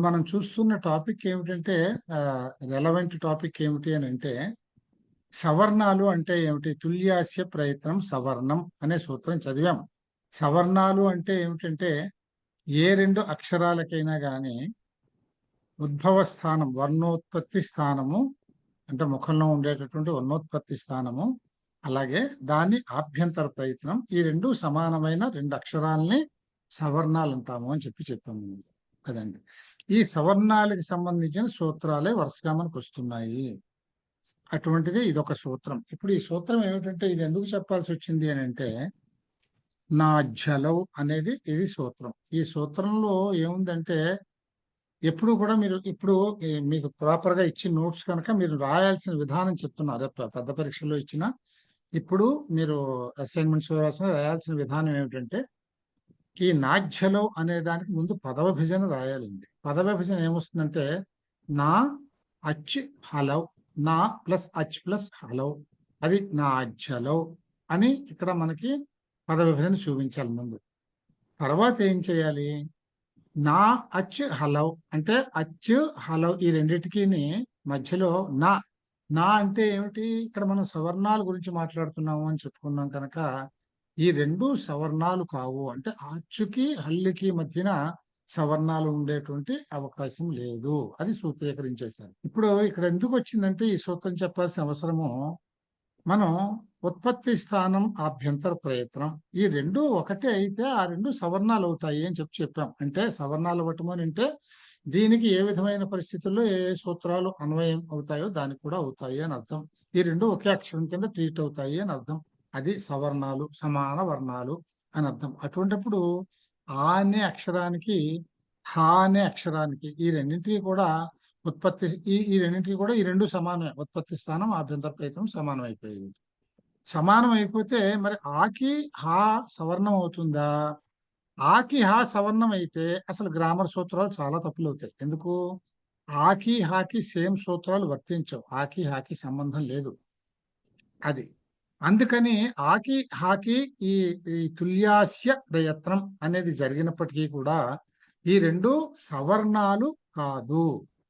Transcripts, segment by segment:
మనం చూస్తున్న టాపిక్ ఏమిటంటే రెలవెంట్ టాపిక్ ఏమిటి అని అంటే సవర్ణాలు అంటే ఏమిటి? తుల్యాస్య ప్రయత్నం సవర్ణం అనే సూత్రం చదివాం. సవర్ణాలు అంటే ఏమిటంటే ఏ రెండు అక్షరాలకైనా కానీ ఉద్భవ స్థానం వర్ణోత్పత్తి స్థానము అంటే ముఖంలో ఉండేటటువంటి వర్ణోత్పత్తి స్థానము, అలాగే దాని ఆభ్యంతర ప్రయత్నం, ఈ రెండు సమానమైన రెండు అక్షరాలని సవర్ణాలు అంటాము అని చెప్పాము కదండి. ఈ సవర్ణాలకు సంబంధించిన సూత్రాలే వరుసగా మనకు వస్తున్నాయి. అటువంటిది ఇదొక సూత్రం. ఇప్పుడు ఈ సూత్రం ఏమిటంటే ఇది ఎందుకు చెప్పాల్సి వచ్చింది అని అంటే నాఝలౌ అనేది ఇది సూత్రం. ఈ సూత్రంలో ఏముందంటే ఎప్పుడు కూడా మీరు ఇప్పుడు మీకు ప్రాపర్ గా ఇచ్చిన నోట్స్ కనుక మీరు రాయాల్సిన విధానం చెప్తున్నారు. పెద్ద పరీక్షలో ఇచ్చిన ఇప్పుడు మీరు అసైన్మెంట్స్ రాయాల్సిన విధానం ఏమిటంటే ఈ నాధ్యలో అనే దానికి ముందు పద విభజన రాయాలండి. పద విభజన ఏమొస్తుందంటే నా అచ్ హలౌ, నా ప్లస్ అచ్ ప్లస్ హలౌ, అది నాధ్యలో అని ఇక్కడ మనకి పద విభజన చూపించాలి ముందు. తర్వాత ఏం చేయాలి? నా అచ్ హలౌ అంటే అచ్ హలౌ ఈ రెండిటికి మధ్యలో నా నా అంటే ఏమిటి? ఇక్కడ మనం సవర్ణాల గురించి మాట్లాడుతున్నాము అని చెప్పుకున్నాం కనుక ఈ రెండు సవర్ణాలు కావు. అంటే అచ్చుకి హల్లుకి మధ్యన సవర్ణాలు ఉండేటువంటి అవకాశం లేదు. అది సూత్రీకరించేశారు. ఇప్పుడు ఇక్కడ ఎందుకు వచ్చిందంటే ఈ సూత్రం చెప్పాల్సిన అవసరము, మనం ఉత్పత్తి స్థానం ఆభ్యంతర ప్రయత్నం ఈ రెండు ఒకటే అయితే ఆ రెండు సవర్ణాలు అవుతాయి అని చెప్పాం. అంటే సవర్ణాలు అవ్వటం అని అంటే దీనికి ఏ విధమైన పరిస్థితుల్లో ఏ సూత్రాలు అన్వయం అవుతాయో దానికి కూడా అవుతాయి అని అర్థం. ఈ రెండు ఒకే అక్షరం కింద ట్రీట్ అవుతాయి అని అర్థం. అది సవర్ణాలు, సమాన వర్ణాలు అని అర్థం. అటువంటిప్పుడు ఆ అనే అక్షరానికి హా అనే అక్షరానికి ఈ రెండింటికి కూడా ఉత్పత్తి ఈ రెండింటికి కూడా ఈ రెండు సమానమే. ఉత్పత్తి స్థానం ఆభ్యంతర ప్రయత్నం సమానం అయిపోయింది. సమానం అయిపోతే మరి ఆకి హా సవర్ణం అవుతుందా? ఆకి హా సవర్ణం అయితే అసలు గ్రామర్ సూత్రాలు చాలా తప్పులు అవుతాయి. ఎందుకు? ఆకి హాకి సేమ్ సూత్రాలు వర్తించవు. ఆకి హాకి సంబంధం లేదు. అది అందుకని ఆకి హాకి ఈ ఈ తుల్యాస్య ప్రయత్నం అనేది జరిగినప్పటికీ కూడా ఈ రెండు సవర్ణాలు కాదు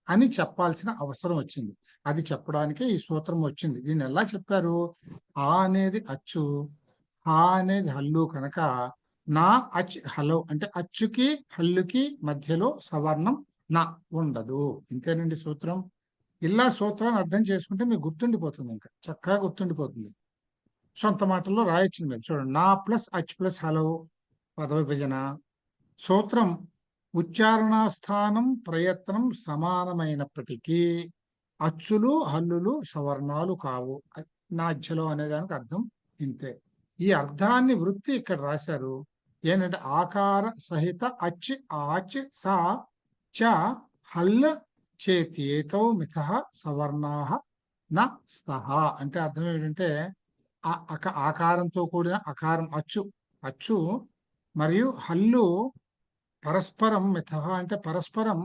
అని చెప్పాల్సిన అవసరం వచ్చింది. అది చెప్పడానికే ఈ సూత్రం వచ్చింది. దీన్ని ఎలా చెప్పారు? ఆ అనేది అచ్చు, హా అనేది హల్లు కనుక నా అచ్ హలో అంటే అచ్చుకి హల్లుకి మధ్యలో సవర్ణం నా ఉండదు. ఇంతేనండి సూత్రం. ఇలా సూత్రాన్ని అర్థం చేసుకుంటే మీకు గుర్తుండిపోతుంది, ఇంకా చక్కగా గుర్తుండిపోతుంది. సొంత మాటల్లో రాయొచ్చు మీరు. చూడండి, నా ప్లస్ అచ్ ప్లస్ హలో పద విభజన సూత్రం ఉచ్చారణ స్థానం ప్రయత్నం సమానమైనప్పటికీ అచ్చులు హల్లులు సవర్ణాలు కావు. నాధ్యలో అనే దానికి అర్థం ఇంతే. ఈ అర్థాన్ని వృత్తి ఇక్కడ రాశారు. ఏంటంటే ఆకార సహిత అచ్ ఆచ్ సా చ హల్ చేతేతో మిథ సవర్ణా న స్తః అంటే అర్థం ఏంటంటే ఆకారంతో కూడిన అకారం అచ్చు, అచ్చు మరియు హల్లు పరస్పరం మిథ అంటే పరస్పరం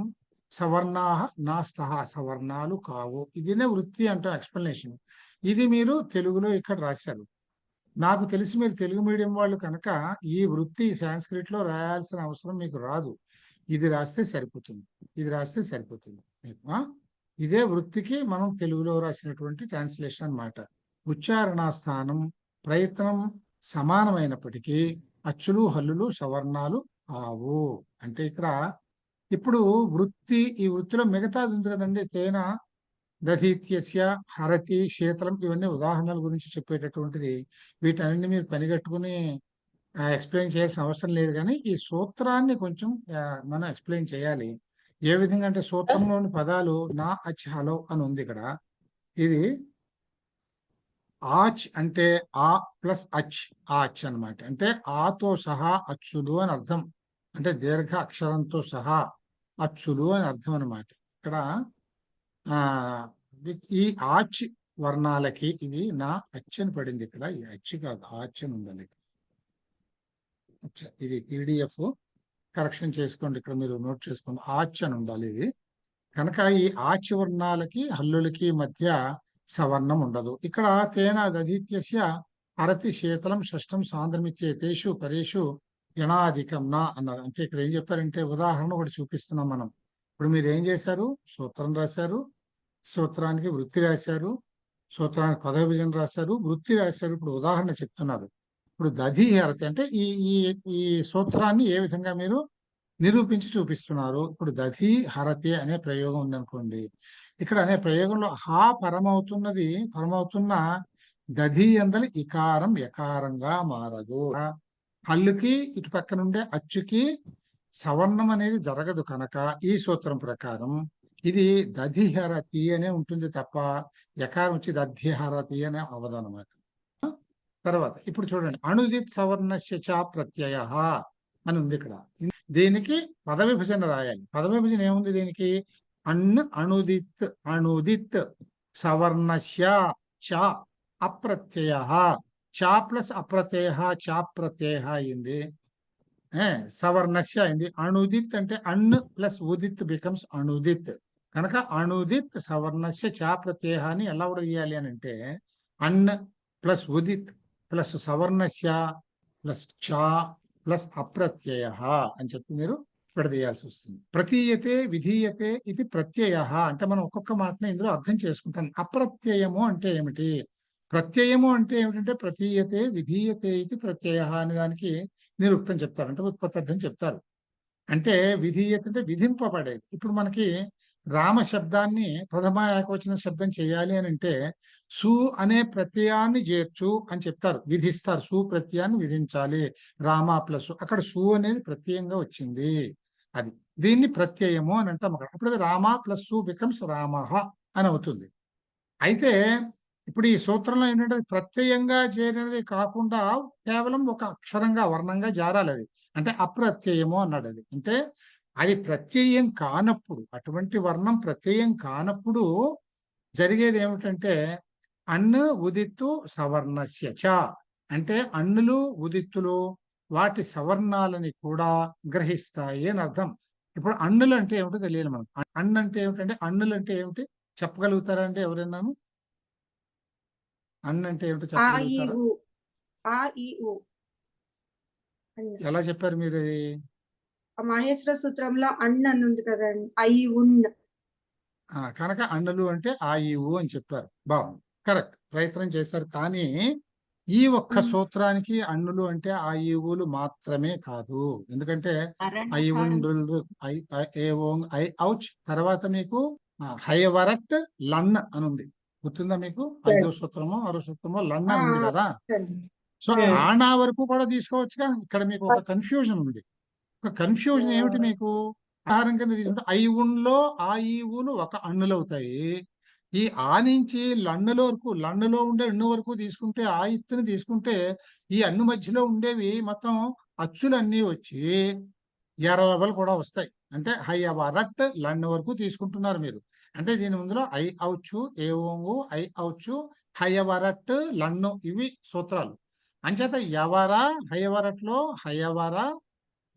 సవర్ణా నాస్తః సవర్ణాలు కావు. ఇదినే వృత్తి అంటే ఎక్స్ప్లెనేషన్. ఇది మీరు తెలుగులో ఇక్కడ రాశారు. నాకు తెలిసి మీరు తెలుగు మీడియం వాళ్ళు కనుక ఈ వృత్తి సాంస్క్రిట్ లో రాయాల్సిన అవసరం మీకు రాదు. ఇది రాస్తే సరిపోతుంది. ఇది రాస్తే సరిపోతుంది మీకు. ఇదే వృత్తికి మనం తెలుగులో రాసినటువంటి ట్రాన్స్లేషన్ అన్నమాట. ఉచ్చారణ స్థానం ప్రయత్నం సమానమైనప్పటికీ అచ్చులు హల్లులు సవర్ణాలు కావు. అంటే ఇక్కడ ఇప్పుడు వృత్తి, ఈ వృత్తిలో మిగతాది ఉంది కదండి, తేన దధీత్యస్య హరతి శీతలం, ఇవన్నీ ఉదాహరణల గురించి చెప్పేటటువంటిది. వీటన్నిటిని మీరు పనిగట్టుకుని ఎక్స్ప్లెయిన్ చేయాల్సిన అవసరం లేదు. కానీ ఈ సూత్రాన్ని కొంచెం మనం ఎక్స్ప్లెయిన్ చేయాలి. ఏ విధంగా అంటే సూత్రంలోని పదాలు నా అచ్ హలో అని ఉంది ఇక్కడ. ఇది ఆచ్ అంటే ఆ ప్లస్ అచ్, ఆచ్ అనమాట. అంటే ఆతో సహా అచ్చులు అని అర్థం. అంటే దీర్ఘ అక్షరంతో సహా అచ్చులు అని అర్థం అనమాట. ఇక్కడ ఆ ఈ ఆచ్ వర్ణాలకి ఇది నా అచ్ అని పడింది. ఇక్కడ ఈ అచ్ కాదు, ఆచ్ అని ఉండాలి. ఇది పీడిఎఫ్ కరెక్షన్ చేసుకోండి. ఇక్కడ మీరు నోట్ చేసుకోండి, ఆచ్ అని ఉండాలి ఇది. కనుక ఈ ఆచ్ వర్ణాలకి హల్లులకి మధ్య సవర్ణం ఉండదు. ఇక్కడ తేన దధీత్యస్య హరతి శీతలం షష్టం సాంద్రమిత్యేతేషు పరేషు యణాధికం నా అన్నారు. అంటే ఇక్కడ ఏం చెప్పారంటే ఉదాహరణ ఒకటి చూపిస్తున్నాం మనం. ఇప్పుడు మీరు ఏం చేశారు? సూత్రం రాశారు, సూత్రానికి వృత్తి రాశారు, సూత్రానికి పద విభజన రాశారు, వృత్తి రాశారు. ఇప్పుడు ఉదాహరణ చెప్తున్నారు. ఇప్పుడు దధీహరతి అంటే ఈ ఈ ఈ సూత్రాన్ని ఏ విధంగా మీరు నిరూపించి చూపిస్తున్నారు. ఇప్పుడు దధి హరతి అనే ప్రయోగం ఉందనుకోండి. ఇక్కడ అనే ప్రయోగంలో హా పరమవుతున్న దధి అందలి ఇకారం యకారంగా మారదు. హల్లుకి ఇటు పక్క నుండే అచ్చుకి సవర్ణం అనేది జరగదు కనుక ఈ సూత్రం ప్రకారం ఇది దధిహరతి అనే ఉంటుంది తప్ప యకారం వచ్చి దధిహరతి అనే అవదనమాట. తర్వాత ఇప్పుడు చూడండి, అణుదిత్ సవర్ణస్య చ ప్రత్యయ అని ఉంది ఇక్కడ. దీనికి పద విభజన రాయాలి. పద విభజన ఏముంది దీనికి? అణుదిత్ సవర్ణస్య చ అప్రత్యయ, చ ప్లస్ అప్రత్యయ, చ ప్రత్యయ అయింది. సవర్ణస్య అయింది. అణుదిత్ అంటే అణ్ ప్లస్ ఉదిత్ బికమ్స్ అణుదిత్ కనుక అణుదిత్ సవర్ణస్య చ ప్రత్యయాన్ని ఎలా ఉడదీయాలి అని అంటే అణ్ ప్లస్ ఉదిత్ ప్లస్ సవర్ణస్య ప్లస్ చ ప్లస్ అప్రత్యయ అని చెప్పి మీరు విడదీయాల్సి వస్తుంది. ప్రతీయతే విధీయతే ఇది ప్రత్యయ అంటే మనం ఒక్కొక్క మాటని ఇందులో అర్థం చేసుకుంటాం. అప్రత్యయము అంటే ఏమిటి? ప్రత్యయము అంటే ఏమిటంటే ప్రతీయతే విధీయతే ఇది ప్రత్యయ అనే దానికి నిరుక్తం చెప్తారు, అంటే ఉత్పత్తి చెప్తారు. అంటే విధీయత అంటే విధింపబడేది. ఇప్పుడు మనకి రామ శబ్దాన్ని ప్రథమ ఏకవచన శబ్దం చేయాలి అని అంటే సు అనే ప్రత్యయాన్ని చేర్చు అని చెప్తారు, విధిస్తారు. సు ప్రత్యయాన్ని విధించాలి. రామ ప్లస్ అక్కడ సు అనేది ప్రత్యయంగా వచ్చింది, అది దీన్ని ప్రత్యయము అని అంటాం. అప్పుడు రామ ప్లస్ సు బికమ్స్ రామ అని అవుతుంది. అయితే ఇప్పుడు ఈ సూత్రంలో ఏంటంటే ప్రత్యయంగా చేరినది కాకుండా కేవలం ఒక అక్షరంగా వర్ణంగా జారాలి. అది అంటే అప్రత్యయము అన్నాడు. అది అంటే అది ప్రత్యయం కానప్పుడు, అటువంటి వర్ణం ప్రత్యయం కానప్పుడు జరిగేది ఏమిటంటే అన్ను ఉదిత్తు సవర్ణస్య చ అంటే అన్నులు ఉదిత్తులు వాటి సవర్ణాలని కూడా గ్రహిస్తాయి అని అర్థం. ఇప్పుడు అన్నులు అంటే ఏమిటో తెలియాలి మనం. అన్ను అంటే ఏమిటంటే అన్నులు అంటే ఏమిటి చెప్పగలుగుతారా అంటే ఎవరైనాను? అన్ను అంటే ఏమిటో చెప్పగలుగుతారా? ఎలా చెప్పారు మీరు అది? మహేశ్వర సూత్రంలో అన్ అని ఉంది కదండి, ఐ ఉన్. కనుక అన్నులు అంటే ఆ ఈ ఊ అని చెప్పారు. బాగుంది, కరెక్ట్, ప్రయత్నం చేశారు. కానీ ఈ ఒక్క సూత్రానికి అన్నులు అంటే ఆ ఈ ఊలు మాత్రమే కాదు. ఎందుకంటే ఐ ఉండ్రులు ఐ ఔచ్ తర్వాత మీకు హయవరట్ లన్ అని ఉంది, గుర్తుందా మీకు? 5వ సూత్రమో 6వ సూత్రమో లన్ అని ఉంది కదా. సో ఆనా వరకు కూడా తీసుకోవచ్చుగా. ఇక్కడ మీకు ఒక కన్ఫ్యూజన్ ఉంది. ఒక కన్ఫ్యూజన్ ఏమిటి మీకు? ఆహారం కింద తీసుకుంటే ఐ ఉన్లో ఆ ఈ ఊలు ఒక అన్నులు అవుతాయి. ఈ ఆ నుంచి లన్నులో వరకు, లన్నులో ఉండే అన్ను వరకు తీసుకుంటే, ఆ ఇత్తుని తీసుకుంటే ఈ అన్ను మధ్యలో ఉండేవి మొత్తం అచ్చులన్నీ వచ్చి ఎర్రవలు కూడా వస్తాయి. అంటే హై అవరట్ లన్ను వరకు తీసుకుంటున్నారు మీరు. అంటే దీని ముందులో ఐ ఔచు ఏ ఓంగు ఐ ఔచు హయవరట్ లన్ను ఇవి సూత్రాలు. అంచేత ఎవర హయవరట్లో హయవర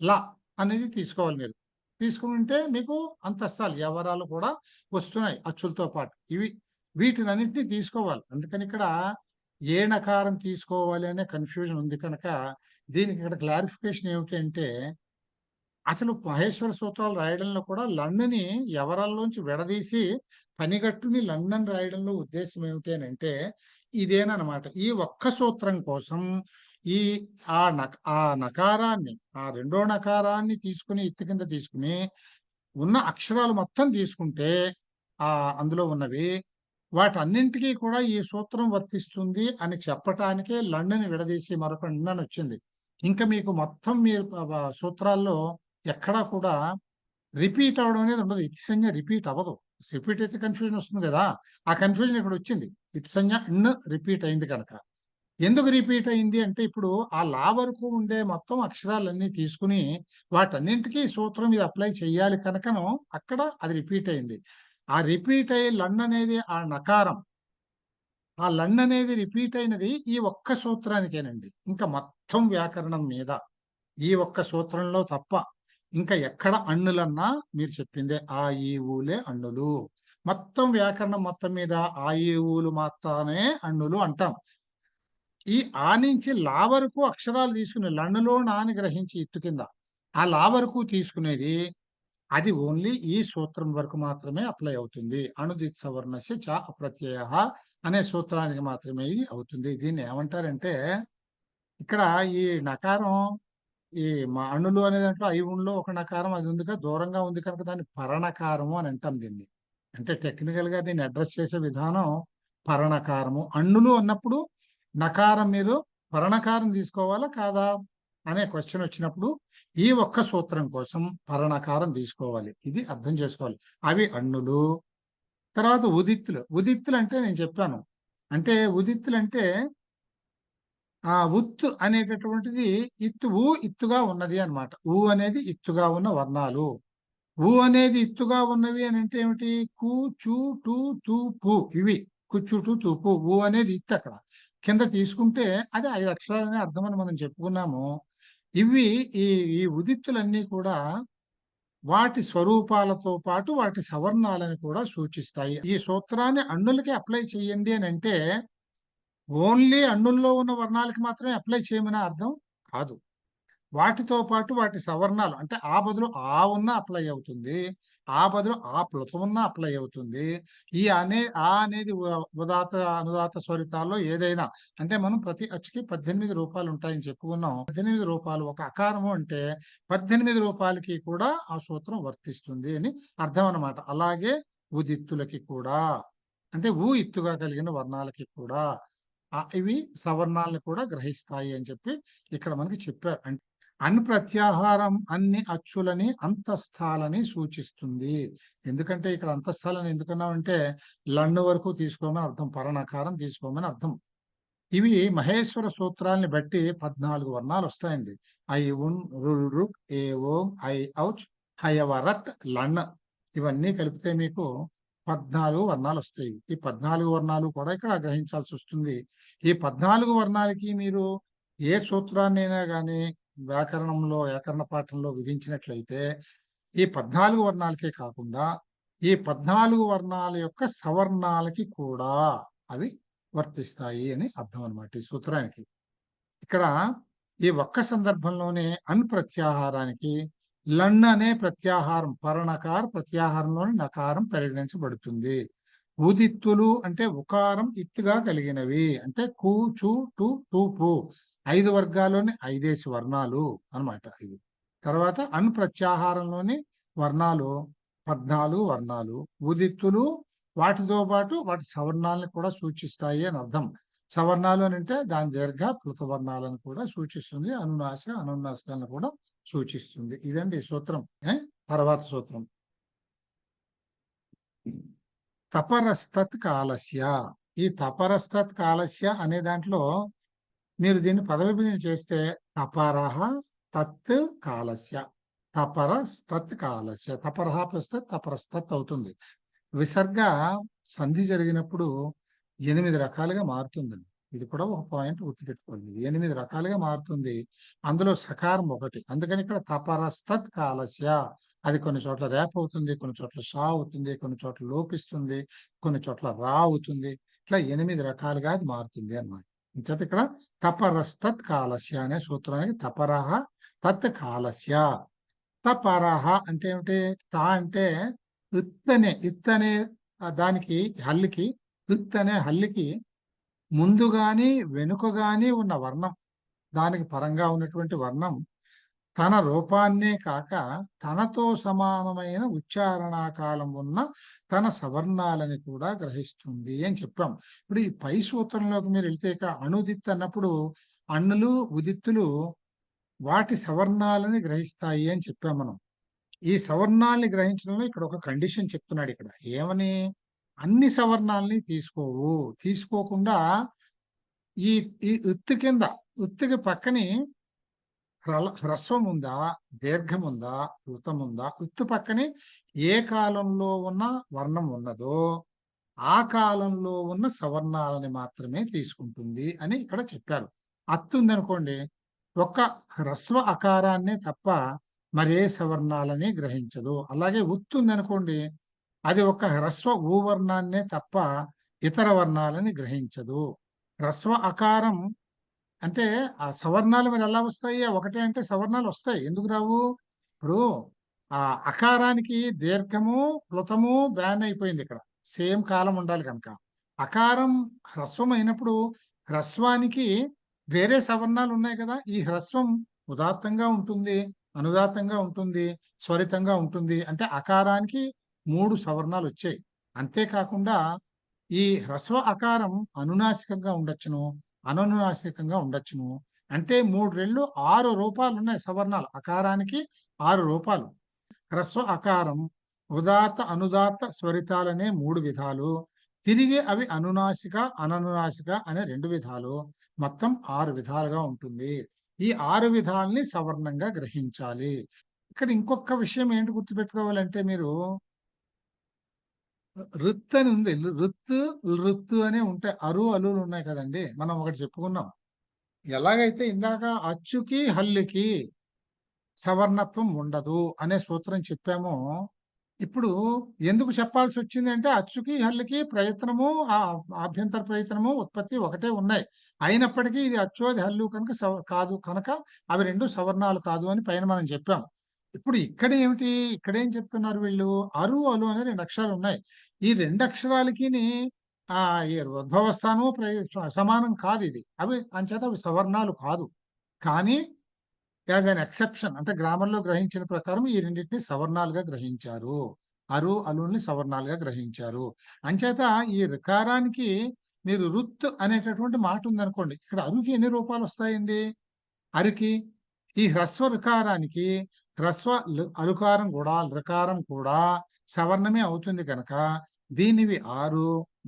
లా అనేది తీసుకోవాలి మీరు. తీసుకుంటే మీకు అంతస్తాలు ఎవరాలు కూడా వస్తున్నాయి అచ్చులతో పాటు. వీటినన్నింటినీ తీసుకోవాలి. అందుకని ఇక్కడ ఏ నకారం తీసుకోవాలి అనే కన్ఫ్యూజన్ ఉంది కనుక దీనికి ఇక్కడ క్లారిఫికేషన్ ఏమిటి అంటే అసలు మహేశ్వర సూత్రాలు రాయడంలో కూడా లన్నుని ఎవరల్లోంచి విడదీసి పనిగట్టుని లన్నని రాయడంలో ఉద్దేశం ఏమిటి అని అంటే ఇదేనమాట. ఈ ఒక్క సూత్రం కోసం ఈ ఆ నకారాన్ని, ఆ రెండో నకారాన్ని తీసుకుని ఇత్తు కింద తీసుకుని ఉన్న అక్షరాలు మొత్తం తీసుకుంటే అందులో ఉన్నవి వాటన్నింటికీ కూడా ఈ సూత్రం వర్తిస్తుంది అని చెప్పటానికే లండన్ విడదీసి మరొక నిన్న వచ్చింది. ఇంకా మీకు మొత్తం మీరు సూత్రాల్లో ఎక్కడా కూడా రిపీట్ అవడం అనేది ఉండదు. ఇతి సంజ్ఞ రిపీట్ అవ్వదు. రిపీట్ అయితే కన్ఫ్యూజన్ వస్తుంది కదా, ఆ కన్ఫ్యూజన్ ఇక్కడ వచ్చింది. ఇతి సంజ్ఞ రిపీట్ అయింది కనుక. ఎందుకు రిపీట్ అయింది అంటే ఇప్పుడు ఆ లా వరకు ఉండే మొత్తం అక్షరాలన్నీ తీసుకుని వాటన్నింటికీ సూత్రం ఇది అప్లై చేయాలి కనుకను అక్కడ అది రిపీట్ అయింది. ఆ రిపీట్ అయ్యే లన్ అనేది ఆ నకారం, ఆ లన్ అనేది రిపీట్ అయినది ఈ ఒక్క సూత్రానికేనండి. ఇంకా మొత్తం వ్యాకరణం మీద ఈ ఒక్క సూత్రంలో తప్ప ఇంకా ఎక్కడ అన్నులన్నా మీరు చెప్పిందే ఆ ఈ ఊలే అన్నులు. మొత్తం వ్యాకరణం మొత్తం మీద ఆ ఈ ఊలు మాత్రమే అన్నులు అంటాం. ఈ ఆ నుంచి లా వరకు అక్షరాలు తీసుకునే లన్నులో నాని గ్రహించి ఇత్తు కింద ఆ లా వరకు తీసుకునేది అది ఓన్లీ ఈ సూత్రం వరకు మాత్రమే అప్లై అవుతుంది. అణుదిత్ సవర్ణస్య చ అప్రత్యయః అనే సూత్రానికి మాత్రమే ఇది అవుతుంది. దీన్ని ఏమంటారంటే ఇక్కడ ఈ నకారం ఈ అణులు అనే దాంట్లో ఐవుల్లో ఒక నకారం అది ఉంది దూరంగా ఉంది కనుక దాన్ని పరనకారము అని అంటాం దీన్ని. అంటే టెక్నికల్ గా దీన్ని అడ్రస్ చేసే విధానం పరనకారము. అణులు అన్నప్పుడు నకారం మీరు పరనకారం తీసుకోవాలా కాదా అనే క్వశ్చన్ వచ్చినప్పుడు ఈ ఒక్క సూత్రం కోసం పరనకారం తీసుకోవాలి. ఇది అర్థం చేసుకోవాలి. అవి అణులు. తర్వాత ఉదిత్తులు. ఉదిత్తులు అంటే నేను చెప్పాను. అంటే ఉదిత్తులు అంటే ఉత్తు అనేటటువంటిది ఇత్తుగా ఉన్నది అన్నమాట. అనేది ఇత్తుగా ఉన్న వర్ణాలు. అనేది ఇత్తుగా ఉన్నవి అని అంటే ఏమిటి? కు, చు, టు, తు, పు ఇవి. కుచ్చు, టు, తు, పు. అనేది ఇత్తు అక్కడ. కింద తీసుకుంటే అది 5 అక్షరాలనే అర్థం అని మనం చెప్పుకున్నాము. ఇవి ఈ ఈ ఉదిత్తులన్నీ కూడా వాటి స్వరూపాలతో పాటు వాటి సవర్ణాలను కూడా సూచిస్తాయి. ఈ సూత్రాన్ని అణులకి అప్లై చేయండి అని అంటే ఓన్లీ అణుల్లో ఉన్న వర్ణాలకి మాత్రమే అప్లై చేయమని అర్థం కాదు. వాటితో పాటు వాటి సవర్ణాలు అంటే ఆ బదులు ఆ ఉన్న అప్లై అవుతుంది. ఆ బదులు ఆ ప్లుతం ఉన్న అప్లై అవుతుంది. ఆ అనేది ఉదాత అనుదాత స్వరితాల్లో ఏదైనా అంటే మనం ప్రతి అచ్చుకి 18 రూపాయలు ఉంటాయని చెప్పుకున్నాం. 18 రూపాయలు ఒక అకారము అంటే 18 రూపాయలకి కూడా ఆ సూత్రం వర్తిస్తుంది అని అర్థం అన్నమాట. అలాగే ఉదిత్తులకి కూడా అంటే ఇత్తుగా కలిగిన వర్ణాలకి కూడా ఇవి సవర్ణాలను కూడా గ్రహిస్తాయి అని చెప్పి ఇక్కడ మనకి చెప్పారు. అంటే ప్రత్యాహారం అన్ని అచ్చులని అంతస్థాలని సూచిస్తుంది. ఎందుకంటే ఇక్కడ అంతస్థాలని ఎందుకన్నామంటే లండు వరకు తీసుకోమని అర్థం, పరనకారం తీసుకోమని అర్థం. ఇవి మహేశ్వర సూత్రాలని బట్టి 14 వర్ణాలు వస్తాయండి. ఐ ఉన్ రుల్ రుక్ ఏ ఓం ఐ ఔచ్ హయవరట్ లన్ ఇవన్నీ కలిపితే మీకు 14 వర్ణాలు వస్తాయి. ఈ 14 వర్ణాలు కూడా ఇక్కడ గ్రహించాల్సి వస్తుంది. ఈ 14 వర్ణాలకి మీరు ఏ సూత్రాన్నైనా కానీ వ్యాకరణ పాఠంలో విధించినట్లయితే ఈ 14 వర్ణాలకే కాకుండా ఈ 14 వర్ణాల యొక్క సవర్ణాలకి కూడా అవి వర్తిస్తాయి అని అర్థం అన్నమాట ఈ సూత్రానికి. ఇక్కడ ఈ ఒక్క సందర్భంలోనే ప్రత్యాహారానికి లన్ అనే ప్రత్యాహారం పరనకార ప్రత్యాహారంలోని నకారం పరిగణించబడుతుంది. ఉదిత్తులు అంటే ఉకారం ఇత్తుగా కలిగినవి అంటే కు, చు, టు, పు 5 వర్గాల్లోని 5 వర్ణాలు అన్నమాట ఇవి. తర్వాత ప్రత్యాహారంలోని వర్ణాలు 14 వర్ణాలు. ఉదిత్తులు వాటితో పాటు వాటి సవర్ణాలను కూడా సూచిస్తాయి అని అర్థం. సవర్ణాలు అని అంటే దాని దీర్ఘ ప్లుత వర్ణాలను కూడా సూచిస్తుంది. అనునాశ అనునాసికాలను కూడా సూచిస్తుంది. ఇదండి సూత్రం. తర్వాత సూత్రం తపరస్తత్ కాలస్య. ఈ తపరస్తత్ కాలస్య అనే దాంట్లో మీరు దీన్ని పదవిభజన చేస్తే తపరహ తత్ కాలస్య, తపరస్తత్ కాలస్య, తపరహ ప్లస్ తపరస్తత్ అవుతుంది. విసర్గ సంధి జరిగినప్పుడు 8 రకాలుగా మారుతుందండి. ఇది కూడా ఒక పాయింట్ గుర్తుపెట్టుకోండి. 8 రకాలుగా మారుతుంది. అందులో సకారం ఒకటి. అందుకని ఇక్కడ తపరస్తత్ కాలస్య అది కొన్ని చోట్ల రేప్ అవుతుంది, కొన్ని చోట్ల షా అవుతుంది, కొన్ని చోట్ల లోపిస్తుంది, కొన్ని చోట్ల రా అవుతుంది. ఇట్లా 8 రకాలుగా అది మారుతుంది అన్నమాట. ఇంచేత ఇక్కడ తపరస్తత్ కాలస్య అనే సూత్రానికి తపరహ తత్ కాలస్య. తపరహ అంటే ఏమిటి? తా అంటే ఇత్తనే దానికి హల్లికి అనే హల్లికి ముందు గాని వెనుక గాని ఉన్న వర్ణం, దానికి పరంగా ఉన్నటువంటి వర్ణం తన రూపాన్నే కాక తనతో సమానమైన ఉచ్చారణాకాలం ఉన్న తన సవర్ణాలని కూడా గ్రహిస్తుంది అని చెప్పాం. ఇప్పుడు ఈ పై సూత్రంలోకి మీరు వెళ్తే ఇక్కడ అణుదిత్ అన్నప్పుడు అణులు ఉదిత్తులు వాటి సవర్ణాలని గ్రహిస్తాయి అని చెప్పాం మనం. ఈ సవర్ణాలని గ్రహించడంలో ఇక్కడ ఒక కండిషన్ చెప్తున్నాడు. ఇక్కడ ఏమని? అన్ని సవర్ణాలని తీసుకోకుండా ఈ ఈ ఉత్తుకి పక్కని హ్రస్వం ఉందా, దీర్ఘం ఉందా, ప్లుతం ఉందా, ఉత్తు పక్కనే ఏ కాలంలో ఉన్న వర్ణం ఉన్నదో ఆ కాలంలో ఉన్న సవర్ణాలని మాత్రమే తీసుకుంటుంది అని ఇక్కడ చెప్పారు. అత్తు ఉందనుకోండి, ఒక్క హ్రస్వ అకారాన్నే తప్ప మరే సవర్ణాలని గ్రహించదు. అలాగే ఉత్తు ఉందనుకోండి, అది ఒక హ్రస్వ ఊవర్ణాన్నే తప్ప ఇతర వర్ణాలని గ్రహించదు. హ్రస్వ అకారం అంటే ఆ సవర్ణాలు మరి ఎలా వస్తాయి? ఒకటే అంటే సవర్ణాలు వస్తాయి. ఎందుకు రావు? ఇప్పుడు ఆ అకారానికి దీర్ఘము ప్లుతము బ్యాన్ అయిపోయింది ఇక్కడ. సేమ్ కాలం ఉండాలి కనుక అకారం హ్రస్వం అయినప్పుడు హ్రస్వానికి వేరే సవర్ణాలు ఉన్నాయి కదా. ఈ హ్రస్వం ఉదాత్తంగా ఉంటుంది, అనుదాత్తంగా ఉంటుంది, స్వరితంగా ఉంటుంది. అంటే అకారానికి 3 సవర్ణాలు వచ్చాయి. అంతేకాకుండా ఈ హ్రస్వ అకారం అనునాసికంగా ఉండొచ్చును, అననునాసికంగా ఉండొచ్చును. అంటే 3 రెళ్ళు 6 రూపాలు ఉన్నాయి సవర్ణాలు. అకారానికి 6 రూపాలు. హ్రస్వ అకారం ఉదాత్త అనుదాత్త స్వరితాలనే 3 విధాలు. తిరిగి అవి అనునాసిక అననునాసిక అనే 2 విధాలు. మొత్తం 6 విధాలుగా ఉంటుంది. ఈ 6 విధాలని సవర్ణంగా గ్రహించాలి. ఇక్కడ ఇంకొక విషయం ఏంటి గుర్తుపెట్టుకోవాలంటే మీరు రుత్ అని ఉంది. రుత్తు రుత్తు అనే ఉంటాయి. అరు అలులు ఉన్నాయి కదండి. మనం ఒకటి చెప్పుకున్నాం. ఎలాగైతే ఇందాక అచ్చుకి హల్లుకి సవర్ణత్వం ఉండదు అనే సూత్రం చెప్పామో, ఇప్పుడు ఎందుకు చెప్పాల్సి వచ్చింది అంటే అచ్చుకి హల్లుకి ప్రయత్నము ఆభ్యంతర ప్రయత్నము ఉత్పత్తి ఒకటే ఉన్నాయి. అయినప్పటికీ ఇది అచ్చు అది హల్లు కనుక కాదు కనుక అవి 2 సవర్ణాలు కాదు అని పైన మనం చెప్పాం. ఇప్పుడు ఇక్కడ ఏమిటి, ఇక్కడ ఏం చెప్తున్నారు వీళ్ళు, అరు అలు అనే 2 అక్షరాలు ఉన్నాయి. ఈ 2 అక్షరాలకి ఈ ఉద్భవ స్థానము సమానం కాదు. ఇది అవి అంచేత అవి సవర్ణాలు కాదు. కానీ యాజ్ అన్ ఎక్సెప్షన్ అంటే గ్రామంలో గ్రహించిన ప్రకారం ఈ రెండింటిని సవర్ణాలుగా గ్రహించారు. అరు అలుని సవర్ణాలుగా గ్రహించారు. అంచేత ఈ రికారానికి మీరు రుత్ అనేటటువంటి మాట ఉందనుకోండి, ఇక్కడ అరుకి ఎన్ని రూపాలు వస్తాయండి? అరికి ఈ హ్రస్వ రికారానికి హ్రస్వ అలుకారం కూడా రికారం కూడా సవర్ణమే అవుతుంది కనుక దీనివి 6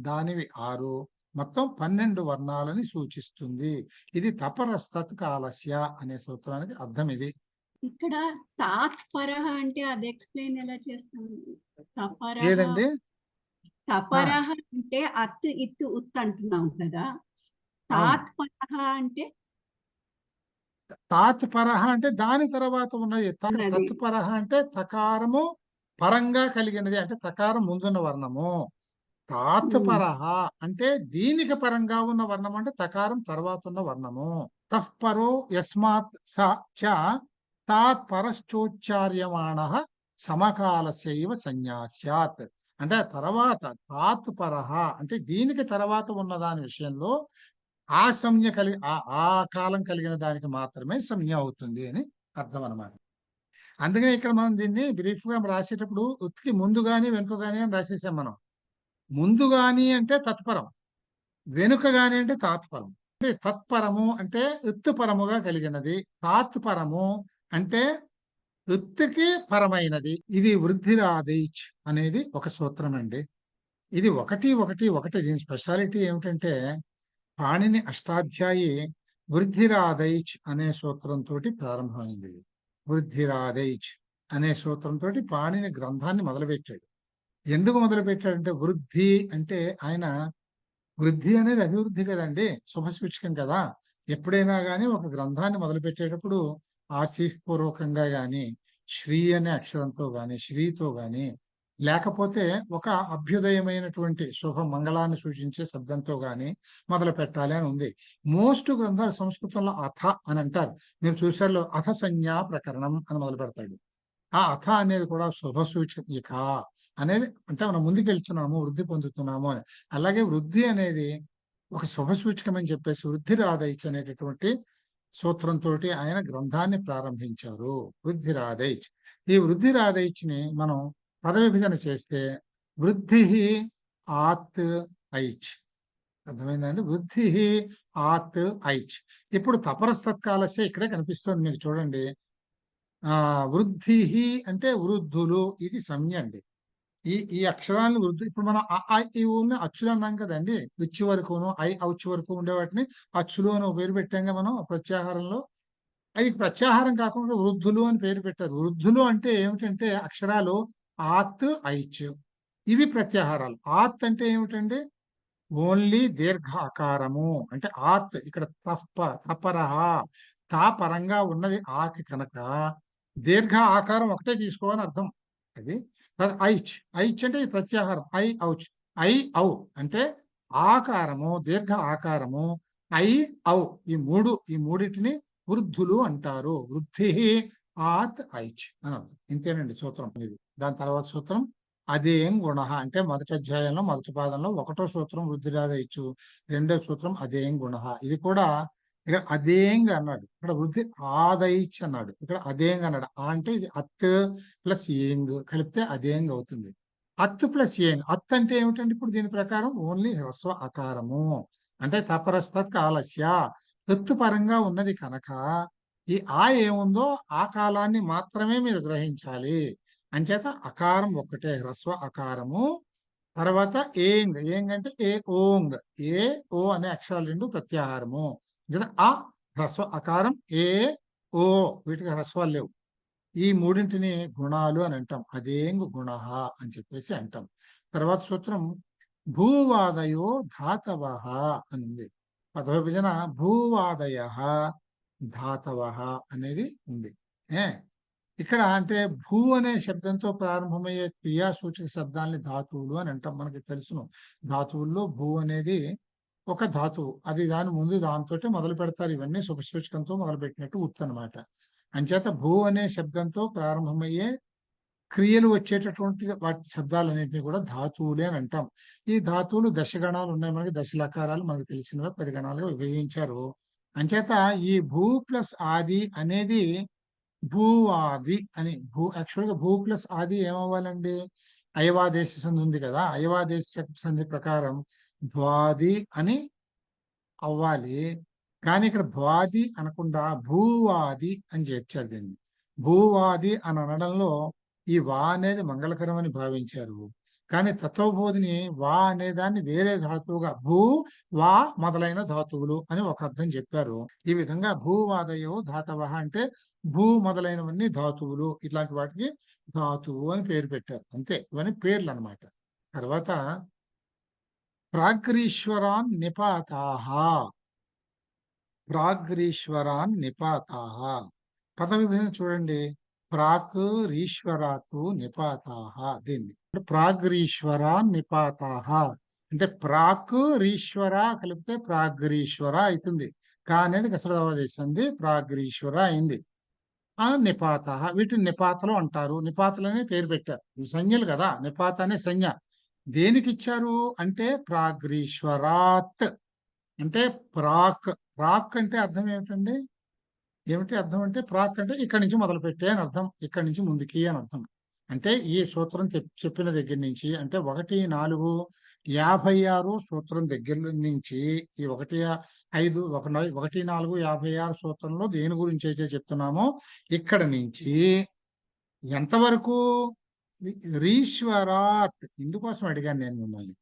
దానివి 6 మొత్తం 12 వర్ణాలని సూచిస్తుంది. ఇది తపరస్తత్ కాలస్య అనే సూత్రానికి అర్థం ఇది. ఇక్కడ తాత్పరః అంటే అది ఎక్స్ప్లెయిన్ ఎలా చేస్తాం? తపరః ఏదండి? తపరః అంటే అత్ ఇత్ ఉత్ అంటున్నాం కదా. తాత్పరః అంటే తాత్పరః అంటే దాని తర్వాత ఉన్నది. తత్పరః అంటే తకారము పరంగా కలిగినది, అంటే తకారం ముందున్న వర్ణము. తాత్పరః అంటే దీనికి పరంగా ఉన్న వర్ణం అంటే తకారం తర్వాత ఉన్న వర్ణము. తఃపరో యస్మాత్ స చ తాత్పరశ్చోచ్చార్యమాణః సమకాలస్యైవ సంజ్ఞాస్యాత్. అంటే తర్వాత తాత్పరః అంటే దీనికి తర్వాత ఉన్న దాని విషయంలో ఆ సంజ్ఞ కలిగి ఆ కాలం కలిగిన దానికి మాత్రమే సంజ్ఞ అవుతుంది అని అర్థం అన్నమాట. అందుకనే ఇక్కడ మనం దీన్ని బ్రీఫ్ గా రాసేటప్పుడు ఉత్తికి ముందు గాని వెనుక గాని అని రాసేసాం మనం. ముందు గాని అంటే తత్పరం, వెనుక గాని అంటే తాత్పరం. అంటే తత్పరము అంటే ఎత్తుపరముగా కలిగినది, తాత్పరము అంటే ఎత్తుకి పరమైనది. ఇది వృద్ధిరాదైచ్ అనేది ఒక సూత్రం అండి. ఇది ఒకటి దీని స్పెషాలిటీ ఏమిటంటే పాణిని అష్టాధ్యాయి వృద్ధిరాదైచ్ అనే సూత్రంతో ప్రారంభమైంది. వృద్ధిరాదైచ్ అనే సూత్రంతో పాణిని గ్రంథాన్ని మొదలుపెట్టాడు. ఎందుకు మొదలుపెట్టాడంటే వృద్ధి అంటే ఆయన వృద్ధి అనేది అభివృద్ధి కదండి, శుభసూచకం కదా. ఎప్పుడైనా కానీ ఒక గ్రంథాన్ని మొదలుపెట్టేటప్పుడు ఆశీఫ్పూర్వకంగా గాని శ్రీ అనే అక్షరంతో గాని శ్రీతో గాని లేకపోతే ఒక అభ్యుదయమైనటువంటి శుభ మంగళాన్ని సూచించే శబ్దంతో గాని మొదలు పెట్టాలి అని ఉంది. మోస్ట్ గ్రంథాలు సంస్కృతంలో అథ అని అంటారు. మీరు చూసారు అథ సంజ్ఞా ప్రకరణం అని మొదలు పెడతాడు. ఆ అథ అనేది కూడా శుభ సూచిక అనేది అంటే మనం ముందుకు వెళ్తున్నాము, వృద్ధి పొందుతున్నాము అని. అలాగే వృద్ధి అనేది ఒక శుభ సూచకం అని చెప్పేసి వృద్ధిరాదైచ్ అనేటటువంటి సూత్రంతో ఆయన గ్రంథాన్ని ప్రారంభించారు. వృద్ధిరాదైచ్. ఈ వృద్ధిరాదైచ్ ని మనం పద విభజన చేస్తే వృద్ధి ఆత్ ఐచ్. అర్థమైందండి? వృద్ధి ఆత్ ఐచ్. ఇప్పుడు తపరస్తత్కాలస్య ఇక్కడే కనిపిస్తుంది మీకు చూడండి. వృద్ధి అంటే వృద్ధులు, ఇది సంజ్ఞ అండి. ఈ అక్షరాలను వృద్ధి ఇప్పుడు మనం ఉన్న అచ్చులు అన్నాం కదండి. ఇచ్చు వరకును ఔచ్చు వరకు ఉండే వాటిని అచ్చులు అని పేరు పెట్టాం మనం ప్రత్యాహారంలో. అది ప్రత్యాహారం కాకుండా వృద్ధులు అని పేరు పెట్టారు. వృద్ధులు అంటే ఏమిటంటే అక్షరాలు ఆత్ ఐచ్, ఇవి ప్రత్యాహారాలు. ఆత్ అంటే ఏమిటండి? ఓన్లీ దీర్ఘ ఆకారము. అంటే ఆత్ ఇక్కడ తపరహ తా పరంగా ఉన్నది ఆకి కనుక దీర్ఘ ఆకారం ఒకటే తీసుకోవాలని అర్థం. అది ఐచ్. ఐచ్ అంటే ప్రత్యాహారం. ఔచ్. ఔ అంటే ఆకారము, దీర్ఘ ఆకారము. ఔ ఈ మూడిటిని వృద్ధులు అంటారు. వృద్ధి ఆత్ ఐచ్ అని అర్థం. ఇంతేనండి సూత్రం ఇది. దాని తర్వాత సూత్రం అదేం గుణ, అంటే మొదటి అధ్యాయంలో మొదటి పాదంలో ఒకటో సూత్రం వృద్ధిరాదయిచ్చు, రెండో సూత్రం అదేం గుణ. ఇది కూడా ఇక్కడ అదేంగ్ అన్నాడు, ఇక్కడ వృద్ధి ఆదయిచ్ అన్నాడు, ఇక్కడ అదేంగ్ అన్నాడు. ఆ అంటే ఇది అత్ ప్లస్ ఏంగ్ కలిపితే అదేంగ్ అవుతుంది. అత్ ప్లస్ ఏంగ్, అత్ అంటే ఏమిటండి ఇప్పుడు దీని ప్రకారం ఓన్లీ హ్రస్వ అకారము, అంటే తపరస్తత్ కాలస్య ఎత్తు పరంగా ఉన్నది కనుక ఈ ఆ ఏముందో ఆ కాలాన్ని మాత్రమే మీరు గ్రహించాలి. అంచేత అకారం ఒక్కటే హ్రస్వ అకారము. తర్వాత ఏంగ్, ఏంగ్ అంటే ఏ ఓంగ్, ఏ ఓ అనే అక్షరాలు రెండు ప్రత్యాహారము. ఆ హ్రస్వ అకారం ఏ ఓ వీటికి హ్రస్వాలు లేవు. ఈ మూడింటిని గుణాలు అని అంటాం. అదేంగ్ గుణ అని చెప్పేసి అంటాం. తర్వాత సూత్రం భూవాదయో ధాతవ అని ఉంది. పదవిభజన భూవాదయ ధాతవ అనేది ఉంది. ఇక్కడ అంటే భూ అనే శబ్దంతో ప్రారంభమయ్యే క్రియాసూచక శబ్దాలని ధాతువులు అని అంటాం. మనకి తెలుసును, ధాతువుల్లో భూ అనేది ఒక ధాతువు, అది దాని ముందు దాంతో మొదలు పెడతారు. ఇవన్నీ శుభసూచకంతో మొదలు పెట్టినట్టు ఉత్తు అనమాట. అంచేత భూ అనే శబ్దంతో ప్రారంభమయ్యే క్రియలు వచ్చేటటువంటి వాటి శబ్దాలన్నింటినీ కూడా ధాతువులే అని అంటాం. ఈ ధాతువులు దశగణాలు ఉన్నాయి మనకి, దశలకారాలు మనకు తెలిసినవి 10 గణాలుగా విభజించారు. అంచేత ఈ భూ ప్లస్ ఆది అనేది భూవాది అని, యాక్చువల్గా భూ ప్లస్ ఆది ఏమవ్వాలండి, అయవాదేశ సంధి ఉంది కదా, అయవాదేశ సంధి ప్రకారం ద్వాది అని అవ్వాలి. కానీ ఇక్కడ ద్వాది అనకుండా భూవాది అని చేర్చారు దీన్ని. భూవాది అని అనడంలో ఈ వా అనేది మంగళకరమని భావించారు. కానీ తత్వబోధిని వా అనే దాన్ని వేరే ధాతువుగా భూ వా మొదలైన ధాతువులు అని ఒక అర్థం చెప్పారు. ఈ విధంగా భూవాదయో ధాతవ అంటే భూ మొదలైనవన్నీ ధాతువులు, ఇట్లాంటి వాటికి ధాతువు అని పేరు పెట్టారు. అంతే, ఇవన్నీ పేర్లు అన్నమాట. తర్వాత ప్రాగ్రీశ్వరాన్ నిపాతాహ, ప్రాగ్రీశ్వరాన్ నిపాతాహ పద విభజన చూడండి. ప్రాక్ రీశ్వరాతు నిపాతాహ, దీన్ని ప్రాగ్రీశ్వరాన్ నిపాతాహ అంటే ప్రాక్ రీశ్వర కలిపితే ప్రాగ్రీశ్వర అవుతుంది. కా అనేది కసరదవదేశంది, ప్రాగ్రీశ్వర అయింది. ఆ నిపాత, వీటిని నిపాతలు అంటారు. నిపాతలు అనే పేరు పెట్టారు, ఇవి సంజ్ఞలు కదా. నిపాత అనే సంజ్ఞ దేనికి ఇచ్చారు అంటే ప్రాగ్రీశ్వరాత్ అంటే ప్రాక్. ప్రాక్ అంటే అర్థం ఏమిటండి, ఏమిటి అర్థం అంటే ప్రాక్ అంటే ఇక్కడి నుంచి మొదలు పెట్టే అని అర్థం, ఇక్కడి నుంచి ముందుకి అని అర్థం. అంటే ఈ సూత్రం చెప్పిన దగ్గర నుంచి అంటే 1-4-56 సూత్రం దగ్గర నుంచి ఈ 1-4-56 సూత్రంలో దేని గురించి అయితే చెప్తున్నామో ఇక్కడ నుంచి ఎంతవరకు రీశ్వరాత్, ఇందుకోసం అడిగాను నేను మిమ్మల్ని.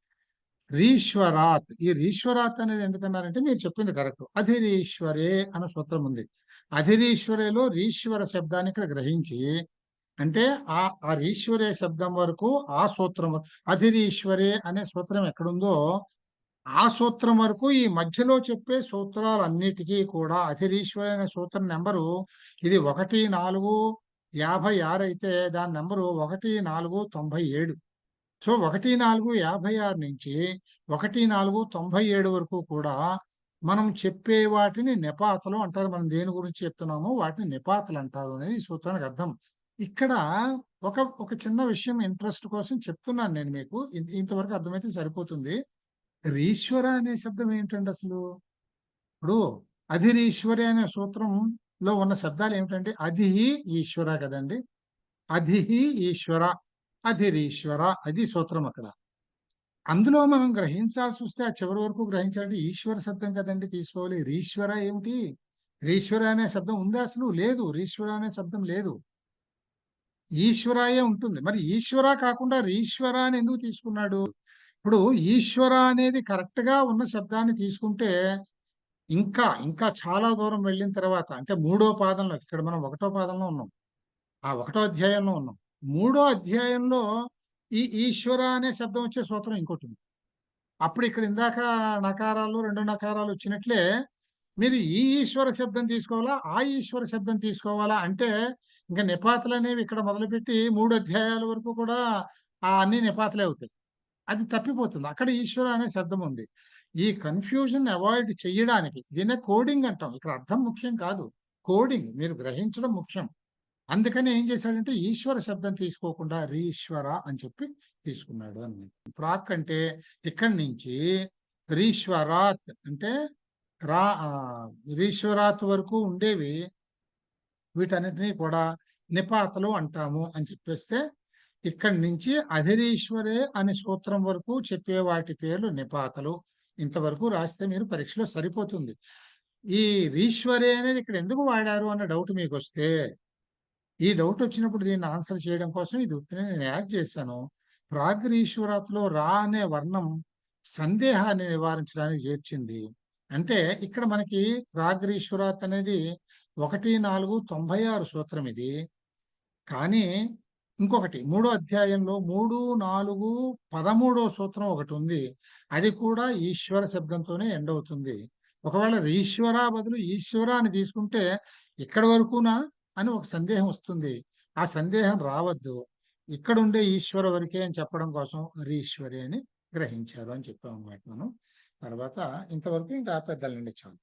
రీశ్వరాత్, ఈ రీశ్వరాత్ అనేది ఎందుకన్నారంటే మీరు చెప్పింది కరెక్ట్. అధిరీశ్వరే అన్న సూత్రం ఉంది. అధిరీశ్వరేలో రీశ్వర శబ్దాన్ని ఇక్కడ గ్రహించి అంటే ఆ రీశ్వరే శబ్దం వరకు ఆ సూత్రం, అధిరీశ్వరే అనే సూత్రం ఎక్కడుందో ఆ సూత్రం వరకు ఈ మధ్యలో చెప్పే సూత్రాలన్నిటికీ కూడా అధిరీశ్వరే అనే సూత్రం నెంబరు ఇది 1-4-56 అయితే దాని నెంబరు 1-4-97. సో 1-4-56 నుంచి 1-4-97 వరకు కూడా మనం చెప్పే వాటిని నిపాతలు అంటారు. మనం దేని గురించి చెప్తున్నామో వాటిని నిపాతలు అంటారు అనేది ఈ సూత్రానికి అర్థం. ఇక్కడ ఒక చిన్న విషయం ఇంట్రెస్ట్ కోసం చెప్తున్నాను నేను మీకు, ఇంతవరకు అర్థమైతే సరిపోతుంది. రీశ్వర అనే శబ్దం ఏంటండి అసలు? ఇప్పుడు అధిరీశ్వరి అనే సూత్రంలో ఉన్న శబ్దాలు ఏమిటంటే అధి ఈశ్వర కదండి, అధి ఈశ్వర, అధిరీశ్వర, అది సూత్రం అక్కడ. అందులో మనం గ్రహించాల్సి వస్తే ఆ చివరి వరకు గ్రహించాలంటే ఈశ్వర శబ్దం కదండి తీసుకోవాలి. రీశ్వర ఏమిటి, రీశ్వర అనే శబ్దం ఉందా అసలు? లేదు, రీశ్వర అనే శబ్దం లేదు, ఈశ్వరాయే ఉంటుంది. మరి ఈశ్వర కాకుండా రీశ్వర అని ఎందుకు తీసుకున్నాడు? ఇప్పుడు ఈశ్వర అనేది కరెక్ట్ గా ఉన్న శబ్దాన్ని తీసుకుంటే ఇంకా ఇంకా చాలా దూరం వెళ్ళిన తర్వాత అంటే 3వ పాదంలో, ఇక్కడ మనం 1వ పాదంలో ఉన్నాం, ఆ 1వ అధ్యాయంలో ఉన్నాం. 3వ అధ్యాయంలో ఈ ఈశ్వర అనే శబ్దం వచ్చే సూత్రం ఇంకోటి ఉంది. అప్పుడు ఇక్కడ ఇందాక నకారాలు 2 నకారాలు వచ్చినట్లే మీరు ఈ ఈశ్వర శబ్దం తీసుకోవాలా ఆ ఈశ్వర శబ్దం తీసుకోవాలా అంటే ఇంకా నిపాతలు అనేవి ఇక్కడ మొదలుపెట్టి 3 అధ్యాయాల వరకు కూడా అన్ని నిపాతలే అవుతాయి. అది తప్పిపోతుంది. అక్కడ ఈశ్వర అనే శబ్దం ఉంది. ఈ కన్ఫ్యూజన్ అవాయిడ్ చేయడానికి దీన్నే కోడింగ్ అంటాం. ఇక్కడ అర్థం ముఖ్యం కాదు, కోడింగ్ మీరు గ్రహించడం ముఖ్యం. అందుకని ఏం చేశాడంటే ఈశ్వర శబ్దం తీసుకోకుండా రీశ్వర అని చెప్పి తీసుకున్నాడు అని. ప్రాక్ అంటే ఇక్కడి నుంచి రీశ్వరాత్ అంటే రీశ్వరాత్ వరకు ఉండేవి వీటన్నిటినీ కూడా నిపాతలు అంటాము అని చెప్పేస్తే ఇక్కడి నుంచి అధిరీశ్వరే అనే సూత్రం వరకు చెప్పే వాటి పేర్లు నిపాతలు. ఇంతవరకు రాస్తే మీరు పరీక్షలో సరిపోతుంది. ఈ రీశ్వరే అనేది ఇక్కడ ఎందుకు వాడారు అన్న డౌట్ మీకు వస్తే, ఈ డౌట్ వచ్చినప్పుడు దీన్ని ఆన్సర్ చేయడం కోసం ఇది ఉత్తినే నేను యాడ్ చేశాను. ప్రాగ్రీశ్వరాత్లో రా అనే వర్ణం సందేహాన్ని నివారించడానికి చేర్చింది. అంటే ఇక్కడ మనకి ప్రాగ్రీశ్వరాత్ అనేది 1-4-96 సూత్రం ఇది. కానీ ఇంకొకటి 3వ అధ్యాయంలో 3-4-13 సూత్రం ఒకటి ఉంది. అది కూడా ఈశ్వర శబ్దంతోనే ఎండ్ అవుతుంది. ఒకవేళ ఈశ్వర బదులు ఈశ్వర అని తీసుకుంటే ఇక్కడ వరకునా అని ఒక సందేహం వస్తుంది. ఆ సందేహం రావద్దు. ఇక్కడ ఉండే ఈశ్వర వరకే అని చెప్పడం కోసం రీశ్వరి అని గ్రహించారు అని చెప్పాం అన్నమాట మనం. తర్వాత ఇంతవరకు ఇంకా ఆపేద్దాలండి చాలు.